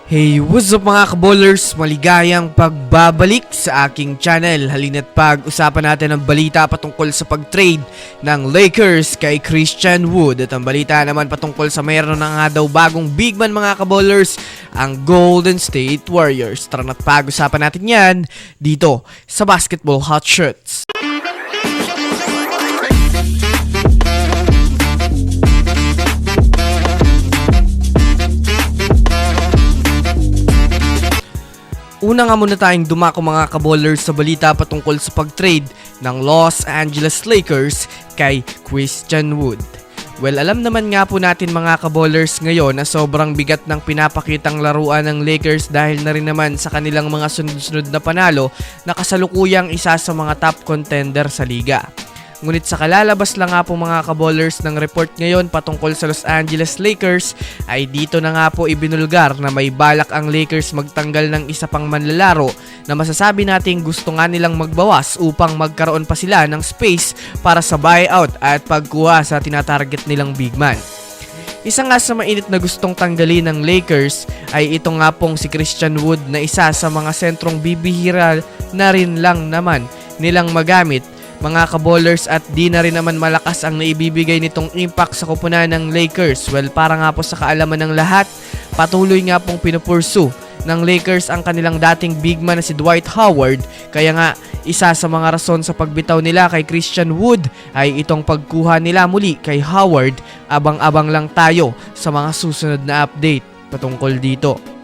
Hey, what's up mga kaballers? Maligayang pagbabalik sa aking channel. Halina't pag-usapan natin ang balita patungkol sa pag-trade ng Lakers kay Christian Wood. At ang balita naman patungkol sa mayroon na nga daw bagong big man mga kaballers, ang Golden State Warriors. Tara na't pag-usapan natin yan dito sa Basketball Hot Shots. Una nga muna tayong dumako mga kaballers sa balita patungkol sa pag-trade ng Los Angeles Lakers kay Christian Wood. Well, alam naman nga po natin mga kaballers ngayon na sobrang bigat ng pinapakitang laruan ng Lakers dahil na rin naman sa kanilang mga sunod-sunod na panalo na kasalukuyang isa sa mga top contender sa liga. Ngunit sa kalalabas lang nga po mga kaballers ng report ngayon patungkol sa Los Angeles Lakers ay dito na nga po ibinulgar na may balak ang Lakers magtanggal ng isa pang manlalaro na masasabi nating gusto nga nilang magbawas upang magkaroon pa sila ng space para sa buyout at pagkuha sa tinatarget nilang big man. Isa nga sa mainit na gustong tanggalin ng Lakers ay ito nga pong si Christian Wood na isa sa mga sentrong bibihira na rin lang naman nilang magamit mga kaballers at di na rin naman malakas ang naibibigay nitong impact sa koponan ng Lakers. Well, para nga po sa kaalaman ng lahat, patuloy nga pong pinupursu ng Lakers ang kanilang dating big man na si Dwight Howard. Kaya nga, isa sa mga rason sa pagbitaw nila kay Christian Wood ay itong pagkuha nila muli kay Howard. Abang-abang lang tayo sa mga susunod na update patungkol dito.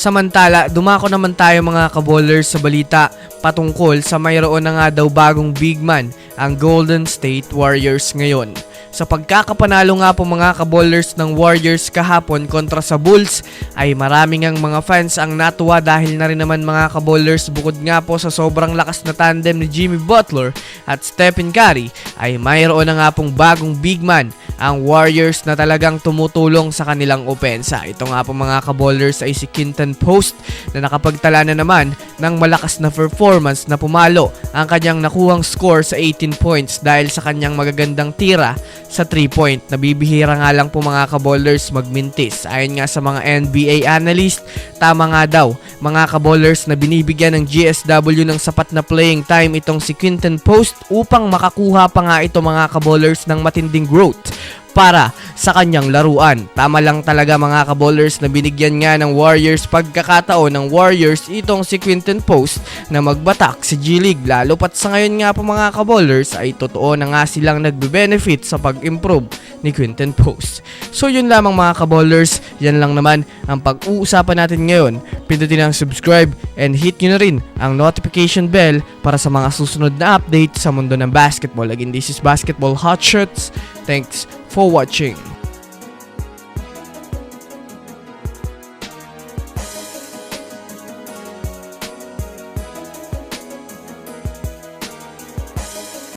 Samantala, dumako naman tayo mga kaballers sa balita patungkol sa mayroon na nga daw bagong big man ang Golden State Warriors ngayon. Sa pagkakapanalo nga po mga kaballers ng Warriors kahapon kontra sa Bulls ay maraming ang mga fans ang natuwa dahil na rin naman mga kaballers bukod nga po sa sobrang lakas na tandem ni Jimmy Butler at Stephen Curry ay mayroon na nga pong bagong big man ang Warriors na talagang tumutulong sa kanilang opensa. Ito nga po mga kaballers ay si Quinton Post na nakapagtala na naman ng malakas na performance na pumalo ang kanyang nakuhang score sa 18 points dahil sa kanyang magagandang tira sa 3-point. Nabibihira nga lang po mga kaballers magmintis. Ayon nga sa mga NBA analyst, tama nga daw mga kaballers na binibigyan ng GSW ng sapat na playing time itong si Quinton Post upang makakuha pa nga ito mga kaballers ng matinding growth para sa kanyang laruan. Tama lang talaga mga kaballers na binigyan nga ng Warriors pagkakataon ng Warriors itong si Quinton Post na magbatak si G-League. Lalo pat sa ngayon nga po mga kaballers ay totoo na nga silang nagbe-benefit sa pag-improve ni Quinton Post. So yun lamang mga kaballers, yan lang naman ang pag-uusapan natin ngayon. Pindutin ang subscribe and hit nyo na rin ang notification bell para sa mga susunod na update sa mundo ng basketball. Again, this is Basketball Hot Shots. Thanks for watching.